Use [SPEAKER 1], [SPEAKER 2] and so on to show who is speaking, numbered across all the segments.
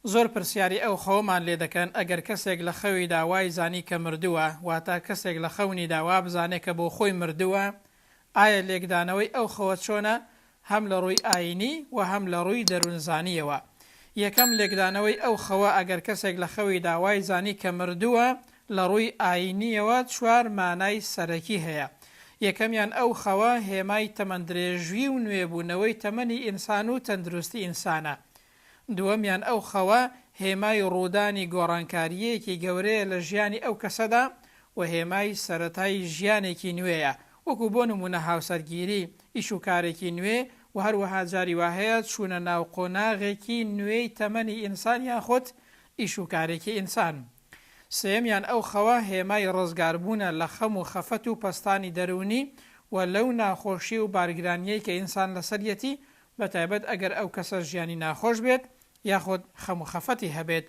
[SPEAKER 1] زۆر پرسیاری ئەو خەومان لێ دەکەن ئەگەر کەسێک لە خەوی داوای زانی کە مردووە واتە کەسێک لە خەونی داوا بزانێت کە بۆ خۆی مردووە ئایا لێکدانەوەی ئەو خەوە چۆنە هەم لە ڕووی ئاینی و هەم لە ڕووی دەروونزانیەوە. یەکەم لێکدانەوەی ئەو خەوە ئەگەر کەسێک لە خەوی داوای زانی کە مردووە لە ڕووی ئاینیەوە چوار مانای سەرەکی هەیە. یەکەمیان ئەو خەوە هێمای تەمەندرێژوی و نوێبوونەوەی تەمەنی ئینسان و تەندروستی ئینسانە. دووەمیان ئەو خەوە هێمای ڕوودانی گۆڕانکاریەکی گەورەیە لە ژیانی ئەو کەسەدا و هێمای سەرەتای ژیانێکی نوێیە، وەکو بۆ نمونە هاوسەرگیری، ئیش و کارێکی نوێ و هەروەها جاری وهەیە چوونە ناو قۆناغێکی نوێی تەمەنی ئینسان یاخود ئیش و کارێکی ئینسان. سێمیان ئەو خەوە هێمای ڕزگاربوونە لە خەم و خەفەت و پەستانی دەرونی و لەو ناخۆشی و بارگرانیەی کە ئینسان لەسەرەتی بەتایبەت ئەگەر ئەو کەسە ژیانی ناخۆش بێت یاخود خەم و خەفەتی هەبێت.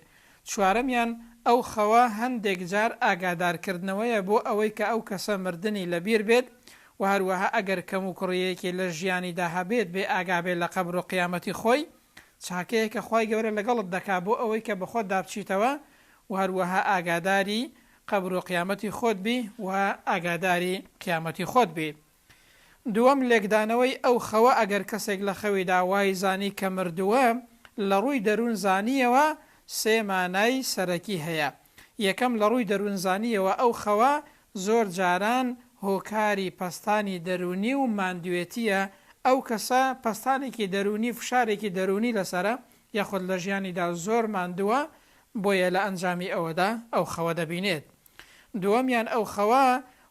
[SPEAKER 1] چوارەمیان ئەو خەوە هەندێک جار ئاگادارکردنەوەیە بۆ ئەوەی کە ئەو کەسە مردنی لەبیر بێت و هەروەها ئەگەر کەم و کوڕیەکی لە ژیانیدا هەبێت بێ ئاگابێت لە قەبر و قیامەتی خۆی چاکەیە کە خوای گەورە لەگەڵت دەکا بۆ ئەوەی کە بەخۆت دابچیتەوە و هەروەها ئاگاداری قەبر و قیامەتی خۆت بی و ئاگاداری قیامەتی خۆت بی. دووەم لێکدانەوەی ئەو خەوە ئەگەر کەسێک لە خەوی داوای زانی کە مردووە لە ڕووی دەروون زانیەوە سێ مانای سەرەکی هەیە. یەکەم لە ڕووی دەروون زانیەوە ئەو خەوە زۆر جاران هۆکاری پەستانی دەرونی و ماندوێتیە. ئەو کەسە پەستانێکی دەرونی فشارێکی دەرونی لەسرە یاخود لە ژیانیدا زۆر ماندووە بۆیە لە ئەنجامی ئەوەدا ئەو خەوە دەبینێت. دووەمیان ئەو خەوە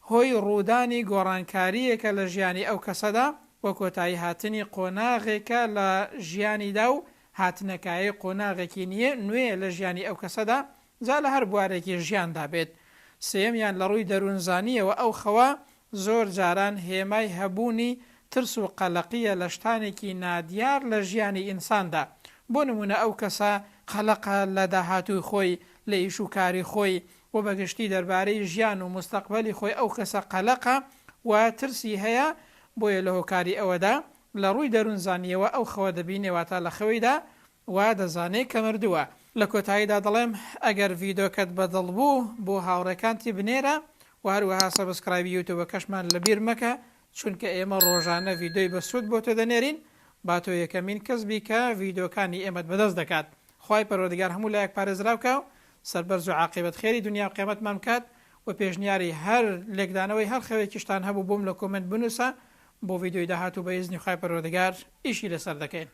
[SPEAKER 1] هۆی ڕوودانی گۆڕانکاریەکە لە ژیانی ئەو کەسەدا وە کۆتایی هاتنی قۆناغێکە لە ژیانیدا و هاتنەکایی قۆناغێکی نییە نوێ لە ژیانی ئەو کەسەدا جا لە هەر بوارێکی ژیاندا بێت. سێمیان لە ڕووی دەروونزانیەوە ئەو خەوە زۆر جاران هێمای هەبوونی ترس و قەلەقیە لە شتانێکی نادیار لە ژیانی ئینساندا. بۆ نمونە ئەو کەسە قەلەقە لە داهاتووی خۆی لە ئیش و کاری خۆی و بەگشتی دەربارەی ژیان و مستەقبەلی خۆی ئەو کەسە قەلەقە و ترسی هەیە بۆیە لە هۆکاری ئەوەدا لە ڕووی دەروونزانیەوە ئەو خەوە دەبینێواتە لە خەویدا و دەزانێت کە مردووە. لە کۆتاییدا دەڵێم ئەگەر ڤیدۆکەت بەدڵ بوو بۆ هاوڕێکانتی بنێرە و هەروەها سەبسکرایبی یوتیوبە کەشمان لەبیر مەکە چونکە ئێمە ڕۆژانە ڤیدۆی بەسوود بۆ تۆ دەنێرین با تۆ یەکەمین کەس بی کە ڤیدۆکانی ئێمەت بەدەست دەکات. خوای پەروەردگار هەموو لایەک پارێزراوکە و سەربەرز و عاقبەت خێری دنیا و قیامەتمان بکات و پێشنیاری هەر لێکدانەوەی هەر خەوێکیشتان هەبوو بۆم لە کۆمنت بنووسە بۆ ڤیدۆی داهاتوو بە ئیزنی خوای پەروەردگار ئیشی لەسەر دەکەین.